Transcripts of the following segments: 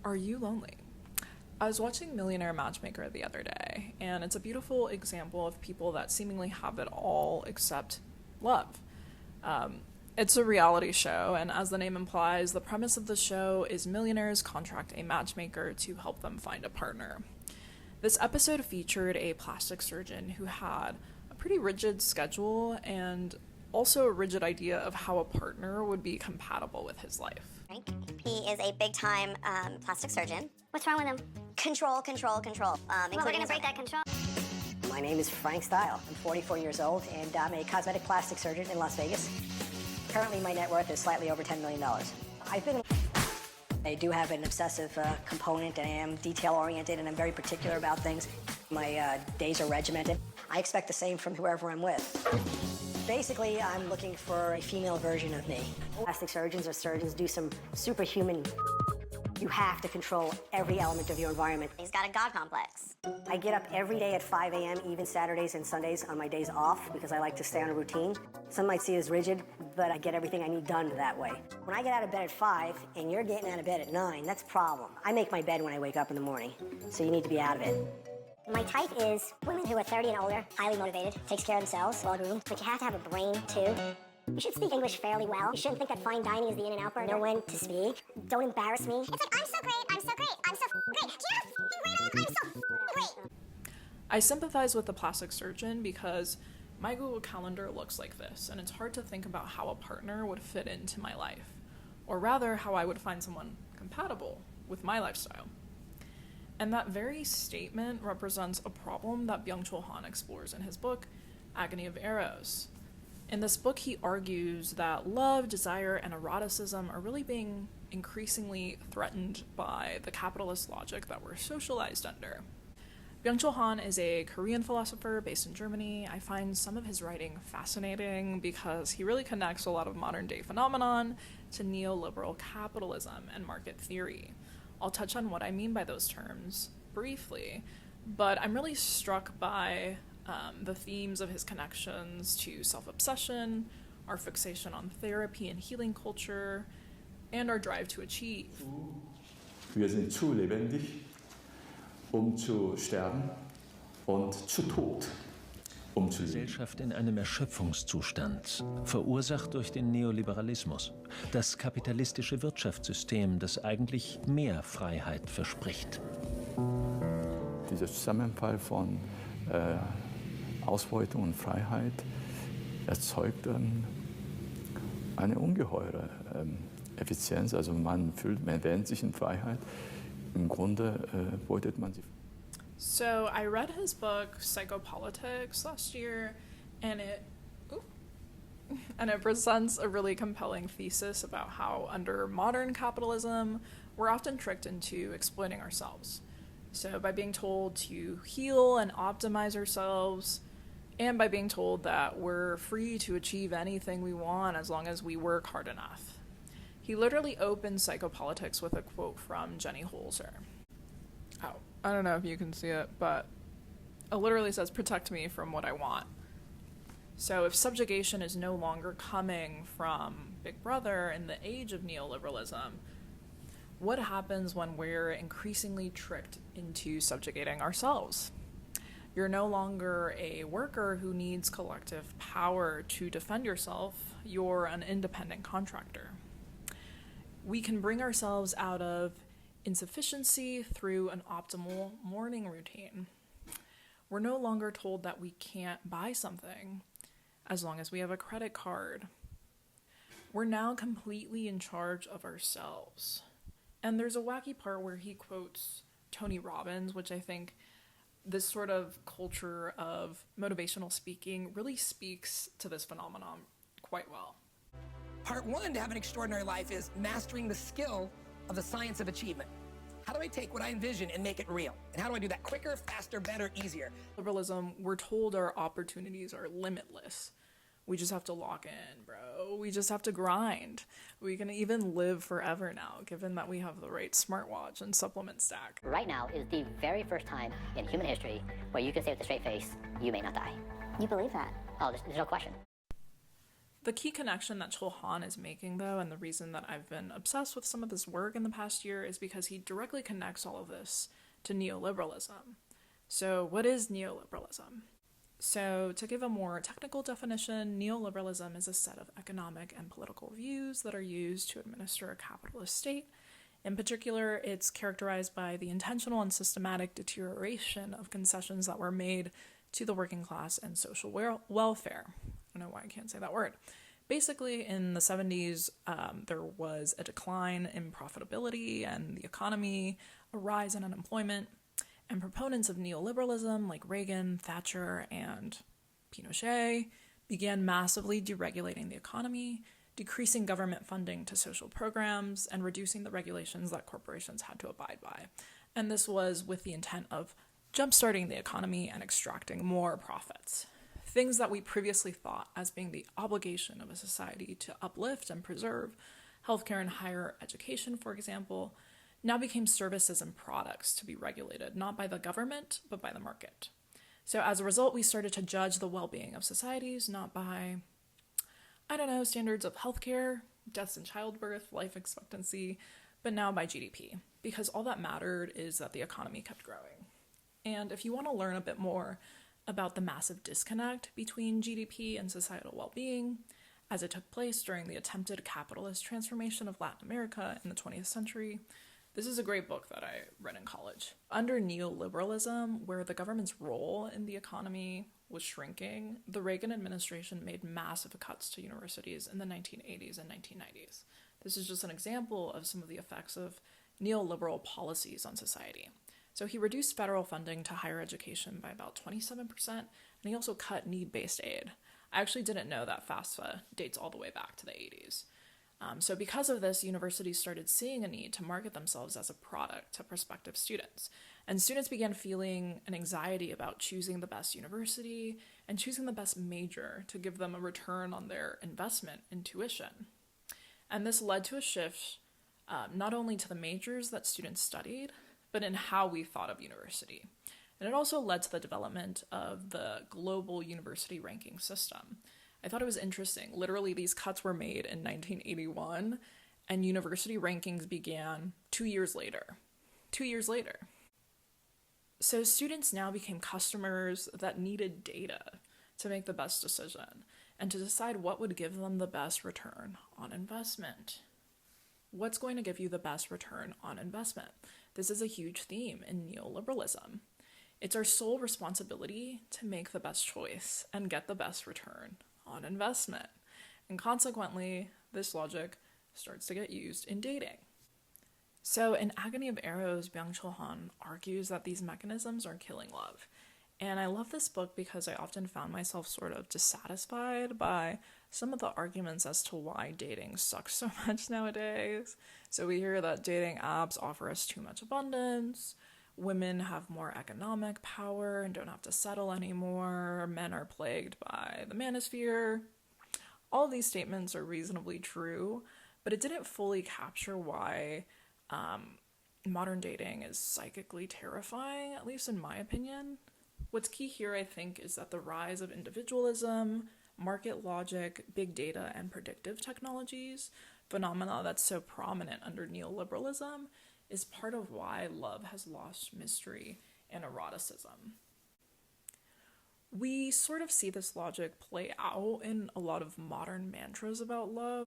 Are you lonely? I was watching Millionaire Matchmaker the other day, and it's a beautiful example of people that seemingly have it all except love. It's a reality show, and as the name implies, the premise of the show is millionaires contract a matchmaker to help them find a partner. This episode featured a plastic surgeon who had a pretty rigid schedule and also a rigid idea of how a partner would be compatible with his life. He is a big-time plastic surgeon. What's wrong with him? Control. Well, we're gonna break that control. My name is Frank Style. I'm 44 years old, and I'm a cosmetic plastic surgeon in Las Vegas. Currently, my net worth is slightly over $10 million. I do have an obsessive component, and I am detail-oriented, and I'm very particular about things. My days are regimented. I expect the same from whoever I'm with. Basically, I'm looking for a female version of me. Plastic surgeons or surgeons do some superhuman. You have to control every element of your environment. He's got a God complex. I get up every day at 5 a.m., even Saturdays and Sundays on my days off, because I like to stay on a routine. Some might see it as rigid, but I get everything I need done that way. When I get out of bed at 5 and you're getting out of bed at 9, that's a problem. I make my bed when I wake up in the morning, so you need to be out of it. My type is women who are 30 and older, highly motivated, takes care of themselves, well-groomed, but you have to have a brain, too. You should speak English fairly well. You shouldn't think that fine dining is the in-and-out burger. Know when to speak. Don't embarrass me. It's like, I'm so great, I'm so great, I'm so great. Do you know how great I am? I'm so great. I sympathize with the plastic surgeon because my Google Calendar looks like this, and it's hard to think about how a partner would fit into my life, or rather, how I would find someone compatible with my lifestyle. And that very statement represents a problem that Byung-Chul Han explores in his book, Agony of Eros. In this book, he argues that love, desire, and eroticism are really being increasingly threatened by the capitalist logic that we're socialized under. Byung-Chul Han is a Korean philosopher based in Germany. I find some of his writing fascinating because he really connects a lot of modern-day phenomenon to neoliberal capitalism and market theory. I'll touch on what I mean by those terms briefly, but I'm really struck by the themes of his connections to self-obsession, our fixation on therapy and healing culture, and our drive to achieve. Wir sind zu lebendig, zu sterben, und zu tot, zu leben. Gesellschaft in einem Erschöpfungszustand, verursacht durch den Neoliberalismus, das kapitalistische Wirtschaftssystem, das eigentlich mehr Freiheit verspricht. Dieser Zusammenfall von Ausbeutung und Freiheit erzeugt eine ungeheure Effizienz. Also man wähnt sich in Freiheit. Im Grunde beutet man sie. So I read his book Psychopolitics last year, and it presents a really compelling thesis about how under modern capitalism we're often tricked into exploiting ourselves. So by being told to heal and optimize ourselves, and by being told that we're free to achieve anything we want as long as we work hard enough. He literally opens Psychopolitics with a quote from Jenny Holzer. Oh, I don't know if you can see it, but it literally says, "Protect me from what I want." So if subjugation is no longer coming from Big Brother in the age of neoliberalism, what happens when we're increasingly tricked into subjugating ourselves? You're no longer a worker who needs collective power to defend yourself. You're an independent contractor. We can bring ourselves out of insufficiency through an optimal morning routine. We're no longer told that we can't buy something as long as we have a credit card. We're now completely in charge of ourselves. And there's a wacky part where he quotes Tony Robbins, which I think this sort of culture of motivational speaking really speaks to this phenomenon quite well. Part one to have an extraordinary life is mastering the skill of the science of achievement. How do I take what I envision and make it real? And how do I do that quicker, faster, better, easier? Liberalism, we're told our opportunities are limitless. We just have to lock in, bro. We just have to grind. We can even live forever now, given that we have the right smartwatch and supplement stack. Right now is the very first time in human history where you can say with a straight face, you may not die. You believe that? Oh, there's no question. The key connection that Chul Han is making, though, and the reason that I've been obsessed with some of his work in the past year, is because he directly connects all of this to neoliberalism. So what is neoliberalism? So to give a more technical definition, neoliberalism is a set of economic and political views that are used to administer a capitalist state. In particular, it's characterized by the intentional and systematic deterioration of concessions that were made to the working class and social welfare. I don't know why I can't say that word. Basically, in the 70s, there was a decline in profitability and the economy, a rise in unemployment, and proponents of neoliberalism like Reagan, Thatcher, and Pinochet began massively deregulating the economy, decreasing government funding to social programs, and reducing the regulations that corporations had to abide by. And this was with the intent of jumpstarting the economy and extracting more profits. Things that we previously thought as being the obligation of a society to uplift and preserve, healthcare and higher education, for example, now became services and products to be regulated, not by the government, but by the market. So as a result, we started to judge the well-being of societies not by, standards of healthcare, deaths in childbirth, life expectancy, but now by GDP, because all that mattered is that the economy kept growing. And if you want to learn a bit more about the massive disconnect between GDP and societal well-being, as it took place during the attempted capitalist transformation of Latin America in the 20th century, this is a great book that I read in college. Under neoliberalism, where the government's role in the economy was shrinking, the Reagan administration made massive cuts to universities in the 1980s and 1990s. This is just an example of some of the effects of neoliberal policies on society. So he reduced federal funding to higher education by about 27%, and he also cut need-based aid. I actually didn't know that FAFSA dates all the way back to the 80s. So because of this, universities started seeing a need to market themselves as a product to prospective students. And students began feeling an anxiety about choosing the best university and choosing the best major to give them a return on their investment in tuition. And this led to a shift not only to the majors that students studied, but in how we thought of university. And it also led to the development of the global university ranking system. I thought it was interesting. Literally, these cuts were made in 1981, and university rankings began 2 years later. 2 years later. So students now became customers that needed data to make the best decision and to decide what would give them the best return on investment. What's going to give you the best return on investment? This is a huge theme in neoliberalism. It's our sole responsibility to make the best choice and get the best return on investment. And consequently, this logic starts to get used in dating. So in Agony of Eros, Byung-Chul Han argues that these mechanisms are killing love. And I love this book because I often found myself sort of dissatisfied by some of the arguments as to why dating sucks so much nowadays. So we hear that dating apps offer us too much abundance, women have more economic power and don't have to settle anymore, men are plagued by the manosphere. All of these statements are reasonably true, but it didn't fully capture why modern dating is psychically terrifying, at least in my opinion. What's key here, I think, is that the rise of individualism, market logic, big data, and predictive technologies, phenomena that's so prominent under neoliberalism, is part of why love has lost mystery and eroticism. We sort of see this logic play out in a lot of modern mantras about love.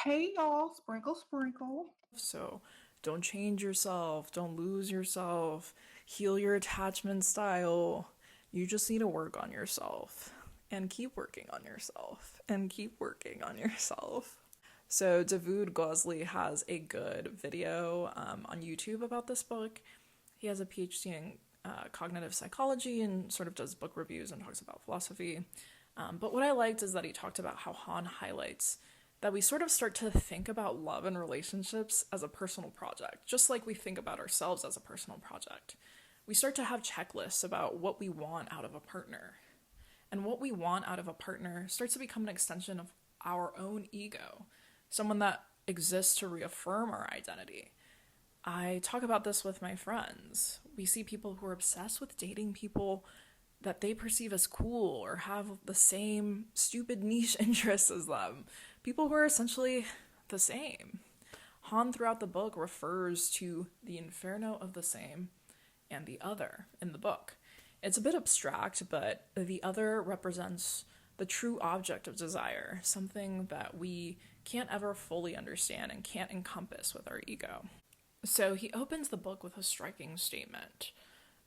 Hey y'all, sprinkle, sprinkle. So don't change yourself, don't lose yourself, heal your attachment style. You just need to work on yourself and keep working on yourself and keep working on yourself. So Dawood Gosli has a good video on YouTube about this book. He has a PhD in cognitive psychology and sort of does book reviews and talks about philosophy. But what I liked is that he talked about how Han highlights that we sort of start to think about love and relationships as a personal project, just like we think about ourselves as a personal project. We start to have checklists about what we want out of a partner. And what we want out of a partner starts to become an extension of our own ego, someone that exists to reaffirm our identity. I talk about this with my friends. We see people who are obsessed with dating people that they perceive as cool or have the same stupid niche interests as them. People who are essentially the same. Han throughout the book refers to the inferno of the same and the other in the book. It's a bit abstract, but the other represents the true object of desire, something that we can't ever fully understand and can't encompass with our ego. So he opens the book with a striking statement.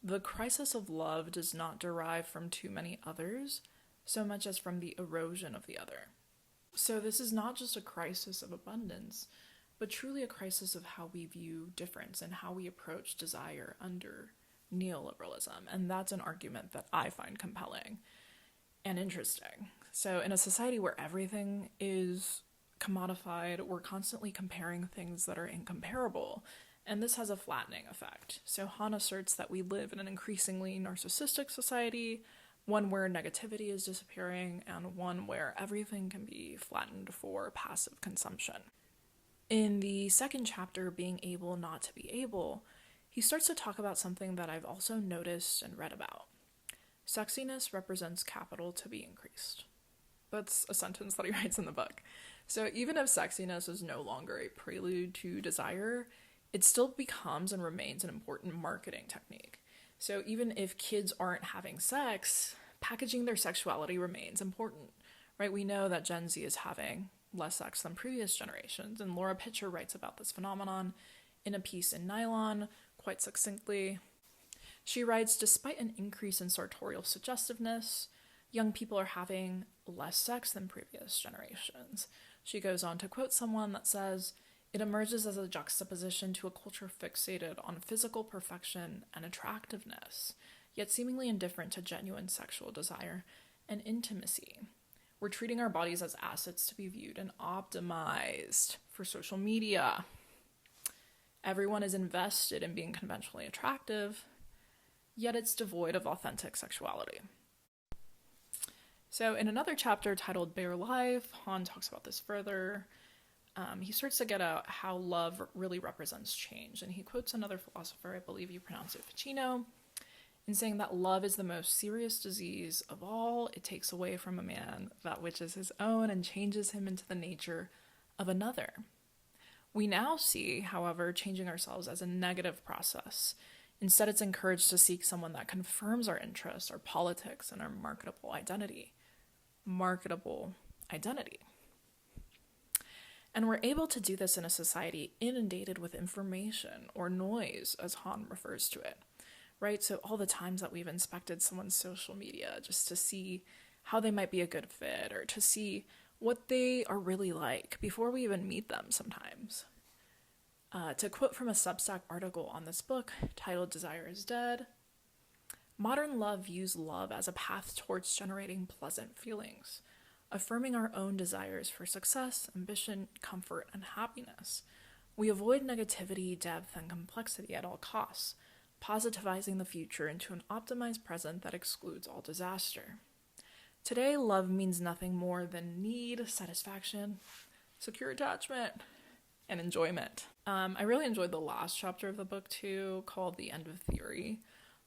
The crisis of love does not derive from too many others, so much as from the erosion of the other. So this is not just a crisis of abundance, but truly a crisis of how we view difference and how we approach desire under neoliberalism. And that's an argument that I find compelling and interesting. So in a society where everything is commodified, we're constantly comparing things that are incomparable. And this has a flattening effect. So Han asserts that we live in an increasingly narcissistic society, one where negativity is disappearing, and one where everything can be flattened for passive consumption. In the second chapter, Being Able Not to Be Able, he starts to talk about something that I've also noticed and read about. Sexiness represents capital to be increased. That's a sentence that he writes in the book. So even if sexiness is no longer a prelude to desire, it still becomes and remains an important marketing technique. So even if kids aren't having sex, packaging their sexuality remains important, right? We know that Gen Z is having less sex than previous generations, and Laura Pitcher writes about this phenomenon in a piece in Nylon quite succinctly. She writes, despite an increase in sartorial suggestiveness, young people are having less sex than previous generations. She goes on to quote someone that says, it emerges as a juxtaposition to a culture fixated on physical perfection and attractiveness, yet seemingly indifferent to genuine sexual desire and intimacy. We're treating our bodies as assets to be viewed and optimized for social media. Everyone is invested in being conventionally attractive, yet it's devoid of authentic sexuality. So in another chapter titled Bare Life, Han talks about this further. He starts to get at how love really represents change. And he quotes another philosopher, I believe you pronounce it Ficino, in saying that love is the most serious disease of all. It takes away from a man that which is his own and changes him into the nature of another. We now see, however, changing ourselves as a negative process. Instead, it's encouraged to seek someone that confirms our interests, our politics, and our marketable identity. Marketable identity. And we're able to do this in a society inundated with information, or noise, as Han refers to it, right? So all the times that we've inspected someone's social media just to see how they might be a good fit, or to see what they are really like before we even meet them sometimes. To quote from a Substack article on this book titled Desire is Dead, modern love views love as a path towards generating pleasant feelings, affirming our own desires for success, ambition, comfort, and happiness. We avoid negativity, depth, and complexity at all costs, positivizing the future into an optimized present that excludes all disaster. Today, love means nothing more than need, satisfaction, secure attachment, and enjoyment. I really enjoyed the last chapter of the book too, called The End of Theory.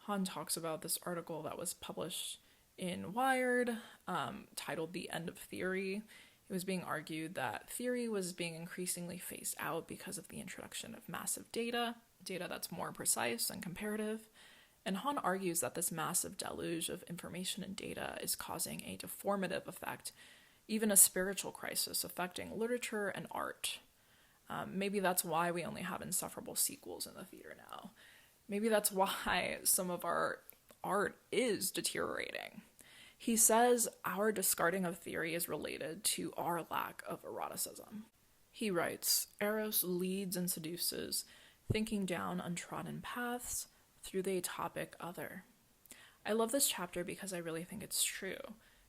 Han talks about this article that was published in Wired, titled The End of Theory. It was being argued that theory was being increasingly phased out because of the introduction of massive data that's more precise and comparative. And Han argues that this massive deluge of information and data is causing a deformative effect, even a spiritual crisis affecting literature and art. Maybe that's why we only have insufferable sequels in the theater now. Maybe that's why some of our art is deteriorating. He says our discarding of theory is related to our lack of eroticism. He writes, Eros leads and seduces, thinking down untrodden paths through the atopic other. I love this chapter because I really think it's true.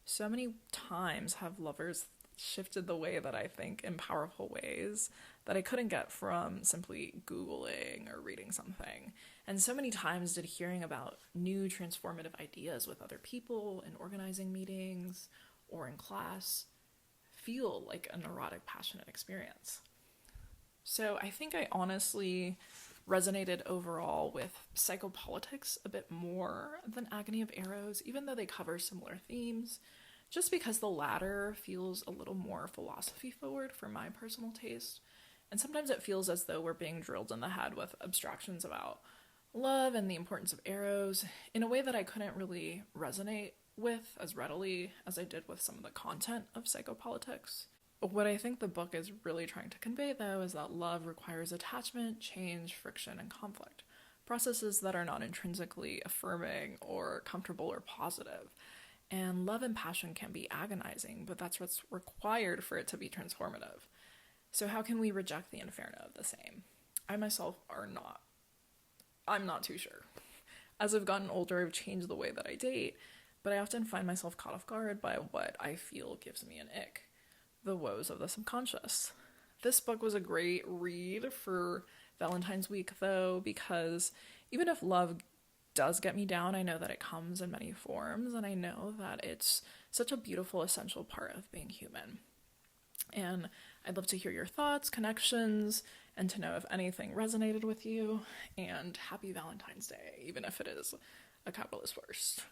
So many times have lovers shifted the way that I think in powerful ways that I couldn't get from simply Googling or reading something. And so many times did hearing about new transformative ideas with other people in organizing meetings or in class feel like an erotic, passionate experience. So I think I honestly resonated overall with psychopolitics a bit more than Agony of Eros, even though they cover similar themes, just because the latter feels a little more philosophy forward for my personal taste. And sometimes it feels as though we're being drilled in the head with abstractions about love and the importance of eros in a way that I couldn't really resonate with as readily as I did with some of the content of psychopolitics. What I think the book is really trying to convey, though, is that love requires attachment, change, friction, and conflict, processes that are not intrinsically affirming or comfortable or positive. And love and passion can be agonizing, but that's what's required for it to be transformative. So how can we reject the inferno of the same? I myself I'm not too sure. As I've gotten older, I've changed the way that I date, but I often find myself caught off guard by what I feel gives me an ick. The woes of the subconscious. This book was a great read for Valentine's week, though, because even if love does get me down, I know that it comes in many forms, and I know that it's such a beautiful, essential part of being human. And I'd love to hear your thoughts, connections, and to know if anything resonated with you. And happy Valentine's Day, even if it is a capitalist first.